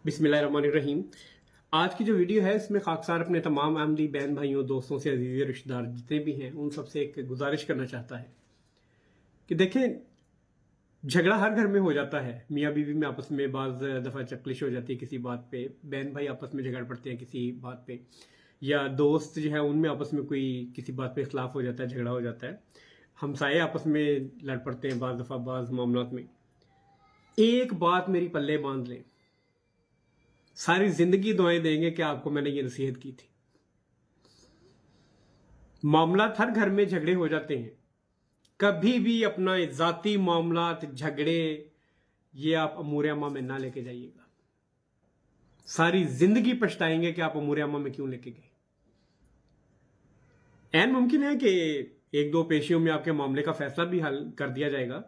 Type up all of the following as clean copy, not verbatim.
बिस्मिल्लाहिर्रहमानिर्रहीम। आज की जो वीडियो है इसमें खाकसार अपने तमाम अहमदी बहन भाइयों दोस्तों से अजीज़ रिश्तेदार जितने भी हैं उन सबसे एक गुजारिश करना चाहता है कि देखें, झगड़ा हर घर में हो जाता है। मियाँ बीवी में आपस में बाज़ दफ़ा चकलिश हो जाती है किसी बात पे, बहन भाई आपस में झगड़ पड़ते हैं किसी बात पे, या दोस्त जो है उनमें आपस में कोई किसी बात पे इख्लाफ हो जाता है, झगड़ा हो जाता है, हमसाये आपस में लड़ पड़ते हैं बाज़ दफ़ा बाज़ मामलात में। एक बात मेरी पल्ले बांध लें, सारी जिंदगी दुआएं देंगे कि आपको मैंने ये नसीहत की थी। मामला हर घर में झगड़े हो जाते हैं, कभी भी अपना जाती मामलात झगड़े ये आप अमूर अम्मा में ना लेके जाइएगा। सारी जिंदगी पछताएंगे कि आप अमूर अम्मा में क्यों लेके गए। ऐन मुमकिन है कि एक दो पेशियों में आपके मामले का फैसला भी हल कर दिया जाएगा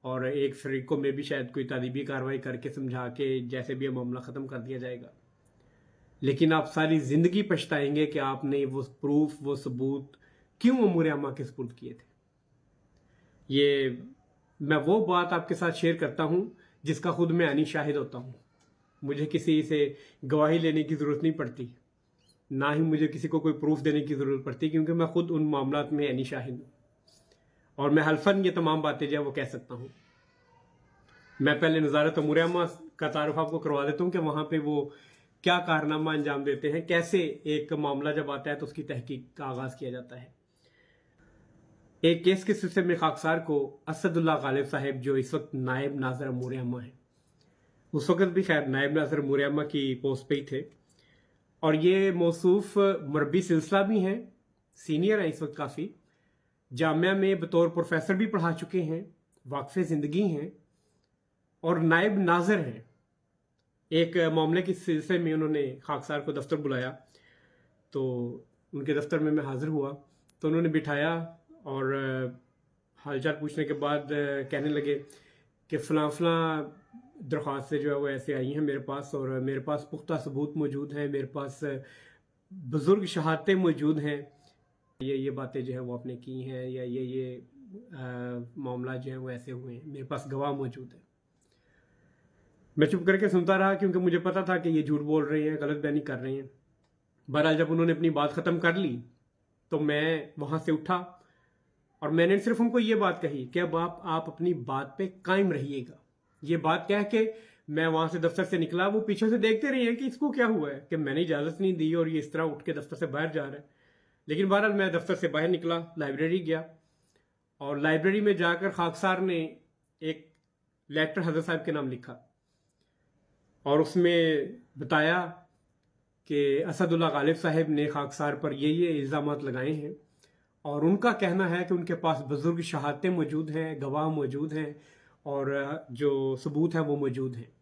और एक फरीकों में भी शायद कोई तादीबी कार्रवाई करके समझा के जैसे भी मामला ख़त्म कर दिया जाएगा, लेकिन आप सारी ज़िंदगी पछताएंगे कि आपने वो प्रूफ वो सबूत क्यों अमूर अम्मा के सपुर्द किए थे। ये मैं वो बात आपके साथ शेयर करता हूँ जिसका खुद मैं आनी शाहिद होता हूँ। मुझे किसी से गवाही लेने की ज़रूरत नहीं पड़ती, ना ही मुझे किसी को कोई प्रूफ देने की ज़रूरत पड़ती, क्योंकि मैं खुद उन मामलात में आनी शाहिद हूँ और मैं हल्फन ये तमाम बातें जो है वो कह सकता हूँ। मैं पहले नज़ारत अमूर अम्मा का तारुफ आपको करवा देता हूँ कि वहाँ पे वो क्या कारनामा अंजाम देते हैं, कैसे एक मामला जब आता है तो उसकी तहकीक का आगाज़ किया जाता है। एक केस के सिलसिले में खाकसार को असदुल्ला गालिब साहब जो इस वक्त नायब नाज़र अमूर अम्मा हैं, उस वक्त भी खैर नायब नाज़र अमूर अम्मा की पोस्ट पे ही थे, और ये मौसूफ मुरब्बी सिलसिला भी हैं, सीनियर हैं इस वक्त काफ़ी, जामिया में बतौर प्रोफेसर भी पढ़ा चुके हैं, वाक़फ़े ज़िंदगी हैं और नायब नाज़र हैं। एक मामले के सिलसिले में उन्होंने खाकसार को दफ्तर बुलाया, तो उनके दफ्तर में मैं हाज़िर हुआ तो उन्होंने बिठाया और हालचाल पूछने के बाद कहने लगे कि फ़लाँ दरख्वास्त से जो है वो ऐसे आई हैं मेरे पास, और मेरे पास पुख्ता सबूत मौजूद हैं, मेरे पास बुज़ुर्ग शहादतें मौजूद हैं, ये बातें जो है वो आपने की हैं, या ये मामला जो है वो ऐसे हुए हैं, मेरे पास गवाह मौजूद है। मैं चुप करके सुनता रहा क्योंकि मुझे पता था कि ये झूठ बोल रहे हैं, गलत बयानी कर रहे हैं। बहरहाल जब उन्होंने अपनी बात ख़त्म कर ली तो मैं वहाँ से उठा और मैंने सिर्फ उनको ये बात कही कि अब आप अपनी बात पे कायम रहिएगा। ये बात कह के मैं वहाँ से दफ्तर से निकला। वो पीछे से देखते रहे हैं कि इसको क्या हुआ है कि मैंने इजाज़त नहीं दी और ये इस तरह उठ के दफ्तर से बाहर जा रहा है। लेकिन बहरहाल मैं दफ्तर से बाहर निकला, लाइब्रेरी गया और लाइब्रेरी में जाकर खाकसार ने एक लेटर हज़रत साहब के नाम लिखा और उसमें बताया कि असदुल्ला गालिब साहब ने खाकसार पर ये इल्ज़ामात लगाए हैं और उनका कहना है कि उनके पास बुज़ुर्ग शहादतें मौजूद हैं, गवाह मौजूद हैं और जो सबूत है वो मौजूद हैं।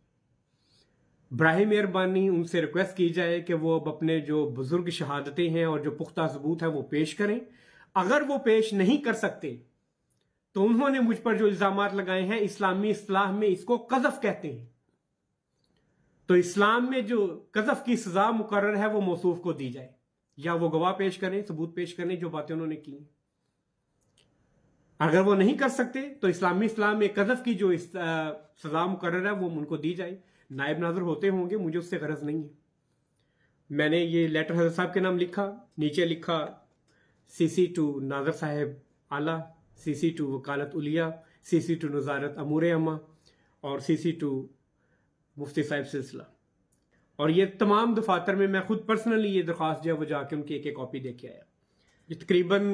बराए मेहरबानी उनसे रिक्वेस्ट की जाए कि वो अब अपने जो बुज़ुर्ग शहादतें हैं और जो पुख्ता सबूत है वो पेश करें। अगर वो पेश नहीं कर सकते तो उन्होंने मुझ पर जो इल्ज़ामात लगाए हैं, इस्लामी इस्लाह में इसको क़ज़फ़ कहते हैं, तो इस्लाम में जो क़ज़फ़ की सज़ा मुकर्रर है वो मौसूफ को दी जाए, या वो गवाह पेश करें, सबूत पेश करें जो बातें उन्होंने की। अगर वो नहीं कर सकते तो इस्लामी इस्लाम में क़ज़फ़ की जो सज़ा मुकर्रर है वो उनको दी जाए। नायब नाज़र होते होंगे, मुझे उससे गरज नहीं है। मैंने ये लेटर हज़रत साहब के नाम लिखा, नीचे लिखा CC टू नाज़र साहब आला, CC टू वकालत उलिया, CC टू नज़ारत अमूर अम्मा और CC टू मुफ्ती साहब सिलसिला। और ये तमाम दफातर में मैं खुद पर्सनली ये दरख्वास्त जो है वो जाके उनकी एक कॉपी दे के आया। ये तकरीबन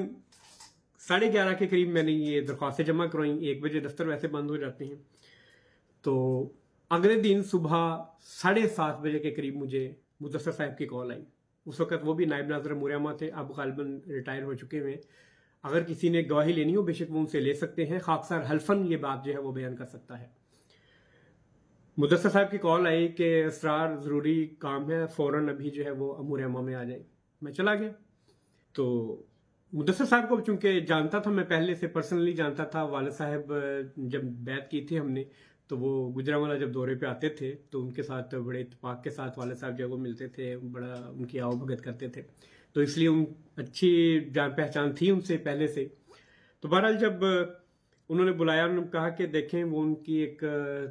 11:30 के करीब मैंने ये दरख्वास्तें जमा करवाई। 1 बजे दफ्तर वैसे बंद हो जाते हैं, तो अगले दिन सुबह 7:30 बजे के करीब मुझे मुदस्सर साहब की कॉल आई। उस वक्त वो भी नायब नाज़र अमूर अम्मा थे, अब गालिबन रिटायर हो चुके हैं। अगर किसी ने गवाही लेनी हो बेशक वो उनसे ले सकते हैं। खाकसार हल्फन ये बात जो है वो बयान कर सकता है। मुदस्सर साहब की कॉल आई कि असरार ज़रूरी काम है, फ़ौरन अभी जो है वो अमूर अम्मा में आ जाए। मैं चला गया। तो मुदस्सर साहब को चूँकि जानता था, मैं पहले से पर्सनली जानता था। वालिद साहब जब बैत की थी हमने, तो वो गुजरांवाला जब दौरे पे आते थे तो उनके साथ बड़े इत्तेफाक के साथ वालिद साहब जो है वो मिलते थे, बड़ा उनकी आओ भगत करते थे, तो इसलिए अच्छी जान पहचान थी उनसे पहले से। तो बहरहाल जब उन्होंने बुलाया, उन्होंने कहा कि देखें, वो उनकी एक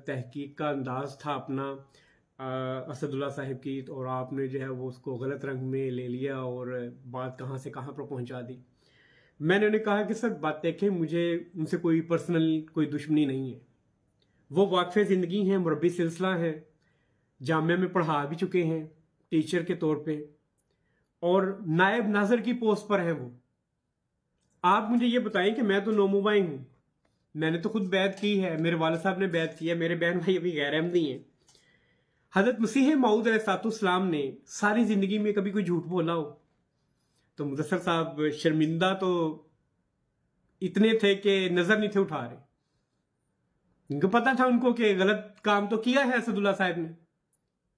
तहकीक का अंदाज़ था अपना اسداللہ صاحب کی، اور آپ نے جو ہے وہ اس کو غلط رنگ میں لے لیا اور بات کہاں سے کہاں پر پہنچا دی۔ میں نے انہیں کہا کہ سر بات دیکھیں، مجھے ان سے کوئی پرسنل کوئی دشمنی نہیں ہے، وہ واقف زندگی ہیں، مربی سلسلہ ہیں، جامعہ میں پڑھا بھی چکے ہیں ٹیچر کے طور پہ، اور نائب ناظر کی پوسٹ پر ہیں وہ۔ آپ مجھے یہ بتائیں کہ میں تو نوموبائی ہوں، میں نے تو خود بیعت کی ہے، میرے والد صاحب نے بیعت کی ہے، میرے بہن بھائی ابھی غیر احمدی ہیں۔ حضرت مسیح موعود علیہ السلام نے ساری زندگی میں کبھی کوئی جھوٹ بولا ہو تو مدثر صاحب شرمندہ تو اتنے تھے کہ نظر نہیں تھے اٹھا رہے، ان کو پتا تھا ان کو کہ غلط کام تو کیا ہے اسداللہ صاحب نے،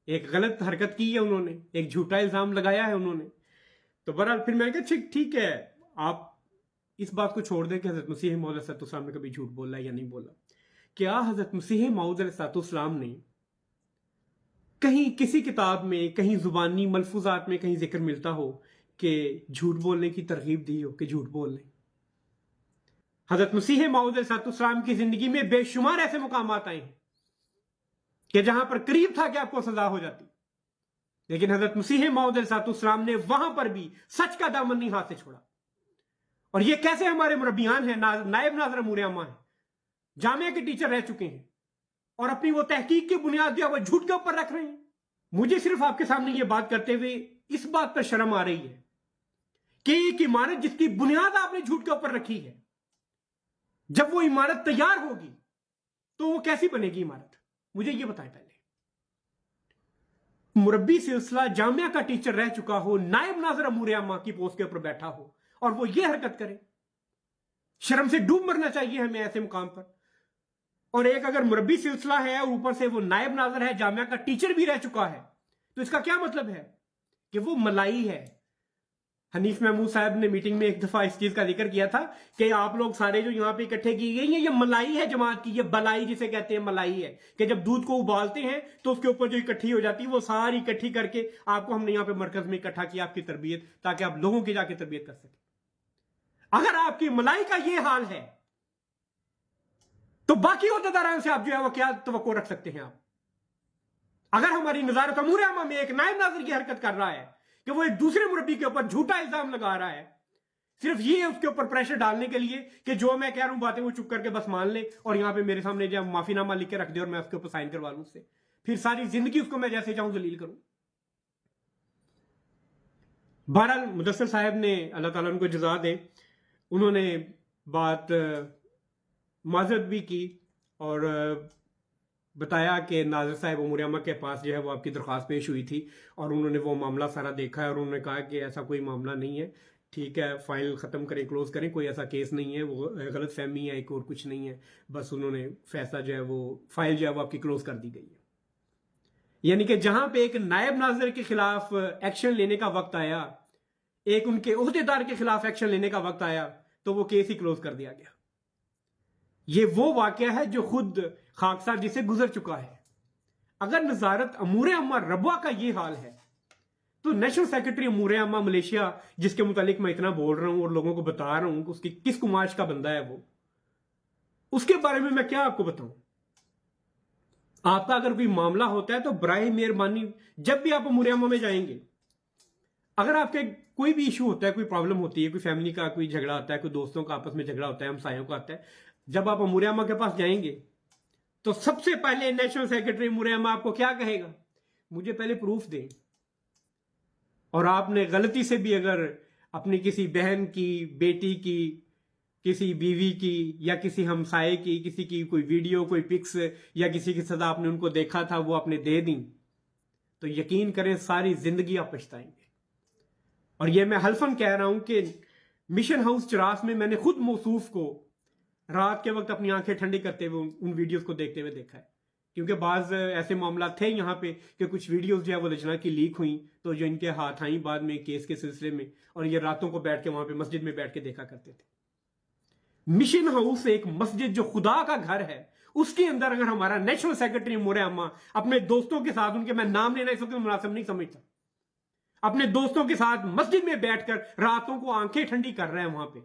ایک غلط حرکت کی ہے انہوں نے، ایک جھوٹا الزام لگایا ہے انہوں نے۔ تو بہرحال پھر میں نے کہا ٹھیک ہے، آپ اس بات کو چھوڑ دیں کہ حضرت مسیح موعود علیہ السلام نے کبھی جھوٹ بولا یا نہیں بولا۔ کیا حضرت مسیح موعود علیہ السلام نے کہیں کسی کتاب میں، کہیں زبانی ملفوظات میں کہیں ذکر ملتا ہو کہ جھوٹ بولنے کی ترغیب دی ہو کہ جھوٹ بول لیں؟ حضرت مسیح موعود علیہ السلام کی زندگی میں بے شمار ایسے مقامات آئے ہیں کہ جہاں پر قریب تھا کہ آپ کو سزا ہو جاتی، لیکن حضرت مسیح موعود علیہ السلام نے وہاں پر بھی سچ کا دامن نہیں ہاتھ سے چھوڑا۔ اور یہ کیسے ہمارے مربیان ہیں، نائب ناظر امور عامہ ہیں، جامعہ کے ٹیچر رہ چکے ہیں، اور اپنی وہ تحقیق کی بنیاد جو ہے وہ جھوٹ کے اوپر رکھ رہے ہیں۔ مجھے صرف آپ کے سامنے یہ بات کرتے ہوئے اس بات پر شرم آ رہی ہے کہ ایک عمارت جس کی بنیاد آپ نے جھوٹ کے اوپر رکھی ہے، جب وہ عمارت تیار ہوگی تو وہ کیسی بنے گی عمارت؟ مجھے یہ بتائیں پہلے۔ مربی سلسلہ جامعہ کا ٹیچر رہ چکا ہو، نائب ناظر امور عامہ کی پوسٹ کے اوپر بیٹھا ہو، اور وہ یہ حرکت کرے، شرم سے ڈوب مرنا چاہیے ہمیں ایسے مقام پر۔ اور ایک اگر مربی سلسلہ ہے اور اوپر سے وہ نائب ناظر ہے، جامعہ کا ٹیچر بھی رہ چکا ہے، تو اس کا کیا مطلب ہے؟ کہ وہ ملائی ہے۔ حنیف محمود صاحب نے میٹنگ میں ایک دفعہ اس چیز کا ذکر کیا تھا کہ آپ لوگ سارے جو یہاں پہ اکٹھے کی گئی ہیں، یہ ملائی ہے جماعت کی، یہ بلائی جسے کہتے ہیں ملائی ہے، کہ جب دودھ کو ابالتے ہیں تو اس کے اوپر جو اکٹھی ہو جاتی ہے وہ ساری اکٹھی کر کے آپ کو ہم نے یہاں پہ مرکز میں اکٹھا کیا، آپ کی تربیت، تاکہ آپ لوگوں کی جا کے تربیت کر سکیں۔ اگر آپ کی ملائی کا یہ حال ہے تو باقی عہدیداران سے آپ جو ہے وہ کیا توقع رکھ سکتے ہیں؟ آپ اگر ہماری نظارت امور عامہ میں ایک نائب ناظر کی حرکت کر رہا ہے کہ وہ ایک دوسرے مربی کے اوپر جھوٹا الزام لگا رہا ہے، صرف یہ اس کے اوپر پریشر ڈالنے کے لیے کہ جو میں کہہ رہا ہوں باتیں وہ چپ کر کے بس مان لے، اور یہاں پہ میرے سامنے جو معافی نامہ لکھ کے رکھ دے اور میں اس کے اوپر سائن کروا لوں اس سے، پھر ساری زندگی اس کو میں جیسے چاہوں ذلیل کروں۔ بہرحال مدثر صاحب نے، اللہ تعالیٰ ان کو جزا دے، انہوں نے بات معذرت بھی کی اور بتایا کہ ناظر صاحب امور عامہ کے پاس جو ہے وہ آپ کی درخواست پیش ہوئی تھی اور انہوں نے وہ معاملہ سارا دیکھا ہے، اور انہوں نے کہا کہ ایسا کوئی معاملہ نہیں ہے، ٹھیک ہے، فائل ختم کریں، کلوز کریں، کوئی ایسا کیس نہیں ہے، وہ غلط فہمی ہے ایک اور کچھ نہیں ہے، بس انہوں نے فیصلہ جو ہے وہ فائل جو ہے وہ آپ کی کلوز کر دی گئی ہے۔ یعنی کہ جہاں پہ ایک نائب ناظر کے خلاف ایکشن لینے کا وقت آیا، ایک ان کے عہدیدار کے خلاف ایکشن لینے کا وقت آیا، تو وہ کیس ہی کلوز کر دیا گیا۔ یہ وہ واقعہ ہے جو خود خاکسار جسے گزر چکا ہے۔ اگر نظارت امور عامہ ربوہ کا یہ حال ہے تو نیشنل سیکرٹری امور عامہ ملیشیا، جس کے متعلق میں اتنا بول رہا ہوں اور لوگوں کو بتا رہا ہوں کہ اس کی کس کماش کا بندہ ہے وہ، اس کے بارے میں کیا آپ کو بتاؤں؟ آپ کا اگر کوئی معاملہ ہوتا ہے تو برائے مہربانی جب بھی آپ امور عامہ میں جائیں گے، اگر آپ کے کوئی بھی ایشو ہوتا ہے، کوئی پرابلم ہوتی ہے، کوئی فیملی کا کوئی جھگڑا ہوتا ہے، کوئی دوستوں کا آپس میں جھگڑا ہوتا ہے، ہمسایوں کا آتا ہے، جب آپ امور عامہ کے پاس جائیں گے تو سب سے پہلے نیشنل سیکرٹری امور عامہ آپ کو کیا کہے گا؟ مجھے پہلے پروف دیں۔ اور آپ نے غلطی سے بھی اگر اپنی کسی بہن کی، بیٹی کی، کسی بیوی کی یا کسی ہمسائے کی، کسی کی کوئی ویڈیو، کوئی پکس یا کسی کی سزا آپ نے ان کو دیکھا تھا وہ آپ نے دے دیں، تو یقین کریں ساری زندگی آپ پچھتائیں گے۔ اور یہ میں حلفاً کہہ رہا ہوں کہ مشن ہاؤس چراس میں نے خود موصوف کو رات کے وقت اپنی آنکھیں ٹھنڈی کرتے ہوئے ان ویڈیوز کو دیکھتے ہوئے دیکھا ہے، کیونکہ بعض ایسے معاملات تھے یہاں پہ کہ کچھ ویڈیوز جو ہے وہ لجنہ کی لیک ہوئیں تو جو ان کے ہاتھ آئیں بعد میں کیس کے سلسلے میں، اور یہ راتوں کو بیٹھ کے وہاں پہ مسجد میں بیٹھ کے دیکھا کرتے تھے۔ مشن ہاؤس ایک مسجد جو خدا کا گھر ہے، اس کے اندر اگر ہمارا نیشنل سیکرٹری امور عامہ اپنے دوستوں کے ساتھ، ان کے میں نام لینا اس وقت مناسب نہیں سمجھتا، اپنے دوستوں کے ساتھ مسجد میں بیٹھ کر راتوں کو آنکھیں ٹھنڈی کر رہے ہیں وہاں پہ،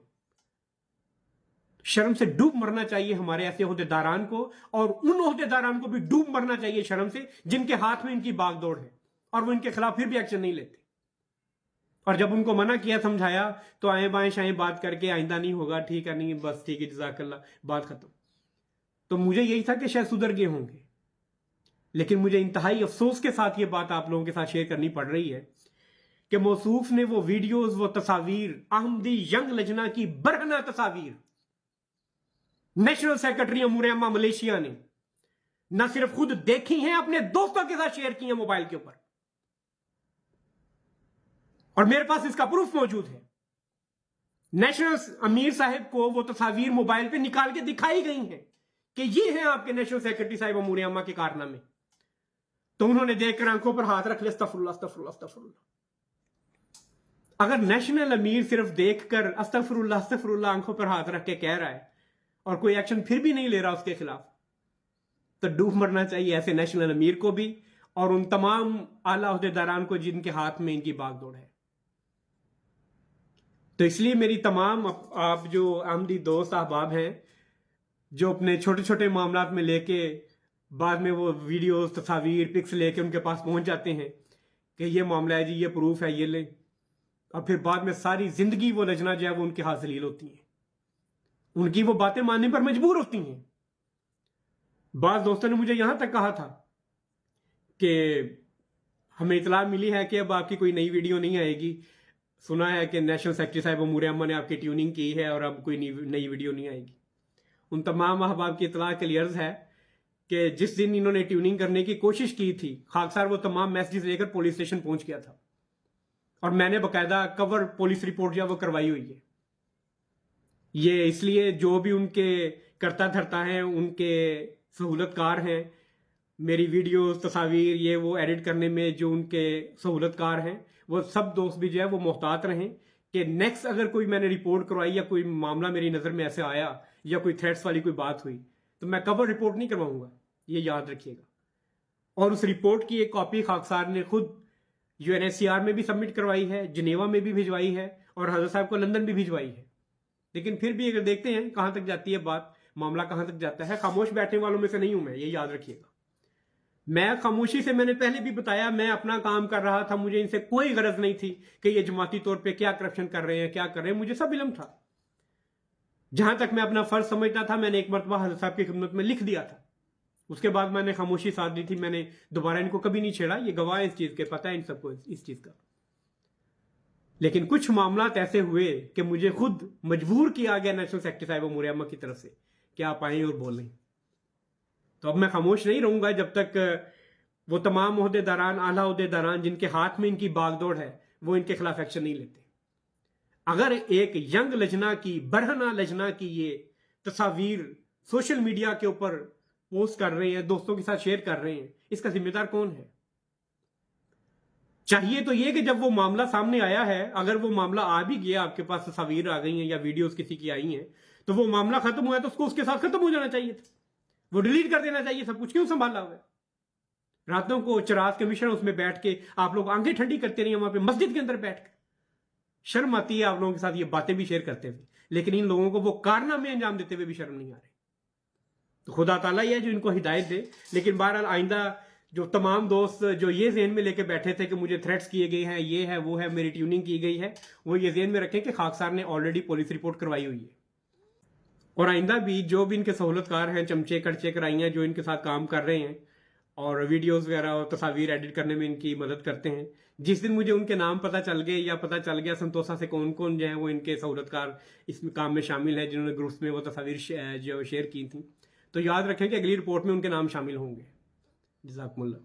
शर्म से डूब मरना चाहिए हमारे ऐसे ओहदेदारान को, और उन ओहदेदारान को भी डूब मरना चाहिए शर्म से जिनके हाथ में इनकी बागडोर है और वो इनके खिलाफ फिर भी एक्शन नहीं लेते। और जब उनको मना किया, समझाया, तो आए बाएं शाएं बात करके आइंदा नहीं होगा, ठीक है, नहीं बस ठीक है, जज़ाकल्लाह, बात खत्म। तो मुझे यही था कि शायद सुधर गए होंगे, लेकिन मुझे इंतहाई अफसोस के साथ ये बात आप लोगों के साथ शेयर करनी पड़ रही है कि मौसूफ ने वो वीडियोस, वो तस्वीर, अहमदी यंग लजना की बरहना तस्वीर नेशनल सेक्रेटरी अमूर अम्मा मलेशिया ने न सिर्फ खुद देखी हैं, अपने दोस्तों के साथ शेयर की हैं मोबाइल के ऊपर, और मेरे पास इसका प्रूफ मौजूद है। नेशनल अमीर साहब को वो तस्वीर मोबाइल पे निकाल के दिखाई गई हैं कि ये हैं आपके नेशनल सेक्रेटरी साहब अमूर अम्मा के कारनामे। तो उन्होंने देखकर आंखों पर हाथ रख लिया, अस्तगफुरुल्लाह अस्तगफुरुल्लाह अस्तगफुरुल्लाह। अगर नेशनल अमीर सिर्फ देखकर अस्तगफुरुल्लाह अस्तगफुरुल्लाह आंखों पर हाथ रख के कह रहा है और कोई एक्शन फिर भी नहीं ले रहा उसके खिलाफ, तो डूब मरना चाहिए ऐसे नेशनल अमीर को भी और उन तमाम आला ओहदेदारान को जिनके हाथ में इनकी बागडोर है। तो इसलिए मेरी तमाम आप जो अहमदी दोस्त अहबाब हैं जो अपने छोटे छोटे मामलात में लेके बाद में वो वीडियोस, तस्वीर, पिक्स लेके उनके पास पहुंच जाते हैं कि ये मामला है जी, ये प्रूफ है, ये ले, और फिर बाद में सारी जिंदगी वो लजना जो है वो उनके हाथ जलील होती है, उनकी वो बातें मानने पर मजबूर होती हैं। बाज़ दोस्तों ने मुझे यहां तक कहा था कि हमें इतला मिली है कि अब आपकी कोई नई वीडियो नहीं आएगी, सुना है कि नेशनल सेक्रेटरी साहब अमूर अम्मा ने आपकी ट्यूनिंग की है और अब कोई नई वीडियो नहीं आएगी। उन तमाम अहबाब की इतला के लिए अर्ज है कि जिस दिन इन्होंने ट्यूनिंग करने की कोशिश की थी, खाकसार वो तमाम मैसेजेस लेकर पुलिस स्टेशन पहुंच गया था और मैंने बाकायदा कवर पुलिस रिपोर्ट जो वो करवाई हुई है। ये इसलिए जो भी उनके करता धरता हैं, उनके सहूलतकार हैं, मेरी वीडियोस, तस्वीर, ये वो एडिट करने में जो उनके सहूलतकार हैं, वो सब दोस्त भी जो है वो मोहतात रहें कि नेक्स्ट अगर कोई मैंने रिपोर्ट करवाई या कोई मामला मेरी नज़र में ऐसे आया या कोई थ्रेट्स वाली कोई बात हुई तो मैं कवर रिपोर्ट नहीं करवाऊंगा, ये याद रखिएगा। और उस रिपोर्ट की एक कॉपी खाकसार ने खुद UNHCR में भी सबमिट करवाई है, जिनेवा में भी भिजवाई है और हजरत साहब को लंदन भी भिजवाई है। लेकिन फिर भी अगर देखते हैं कहां तक जाती है बात, मामला कहां तक जाता है, खामोश बैठने वालों में से नहीं हूं मैं, ये याद रखिएगा। मैं खामोशी से, मैंने पहले भी बताया, मैं अपना काम कर रहा था, मुझे इनसे कोई गरज नहीं थी कि ये जमाती तौर पे क्या करप्शन कर रहे हैं, क्या कर रहे हैं, मुझे सब इल्म था। जहां तक मैं अपना फर्ज समझता था, मैंने एक मरतबा हज़रत साहब की खिदमत में लिख दिया था, उसके बाद मैंने खामोशी साध दी थी, मैंने दोबारा इनको कभी नहीं छेड़ा, ये गवाह है इस चीज के, पता है इन सबको इस चीज का। लेकिन कुछ मामला ऐसे हुए कि मुझे खुद मजबूर किया गया नेशनल सेक्रेटरी साहब अमूर अम्मा की तरफ से कि आप आए और बोलें। तो अब मैं खामोश नहीं रहूंगा जब तक वो तमाम ओहदेदारान, आला ओहदेदारान जिनके हाथ में इनकी बागडोर है वो इनके खिलाफ एक्शन नहीं लेते। अगर एक यंग लजना की, बरहना लजना की ये तस्वीर सोशल मीडिया के ऊपर पोस्ट कर रहे हैं, दोस्तों के साथ शेयर कर रहे हैं, इसका जिम्मेदार कौन है? चाहिए तो ये कि जब वो मामला सामने आया है, अगर वो मामला आ भी गया, आपके पास तस्वीर आ गई हैं या वीडियोस किसी की आई हैं, तो वो मामला खत्म हुआ है तो उसको उसके साथ खत्म हो जाना चाहिए था, वो डिलीट कर देना चाहिए सब कुछ। क्यों संभाला हुआ है? रातों को चराग कमीशन उसमें बैठ के आप लोग आंखें ठंडी करते रहिए वहां पे मस्जिद के अंदर बैठ कर। शर्म आती है आप लोगों के साथ ये बातें भी शेयर करते हुए, लेकिन इन लोगों को वो कारनामे अंजाम देते हुए भी शर्म नहीं आ रही। तो खुदा ताला ही है जो इनको हिदायत दे। लेकिन बहरहाल आइंदा जो तमाम दोस्त जो ये ज़हन में लेके बैठे थे कि मुझे थ्रेट्स किए गए हैं, ये है वो है, मेरी ट्यूनिंग की गई है, वो ये ज़हन में रखें कि खाकसार ने ऑलरेडी पुलिस रिपोर्ट करवाई हुई है। और आइंदा भी जो भी इनके सहूलतकार हैं, चमचे कड़चे कराइयाँ जो इनके साथ काम कर रहे हैं और वीडियोस वगैरह और तस्वीर एडिट करने में इनकी मदद करते हैं, जिस दिन मुझे उनके नाम पता चल गए या पता चल गया संतोषा से कौन कौन जो है वो इनके सहूलतकार इस काम में शामिल है जिन्होंने ग्रुप्स में वो तस्वीर जो शेयर की थी, तो याद रखें कि अगली रिपोर्ट में उनके नाम शामिल होंगे। जज़ाकुमुल्लाह।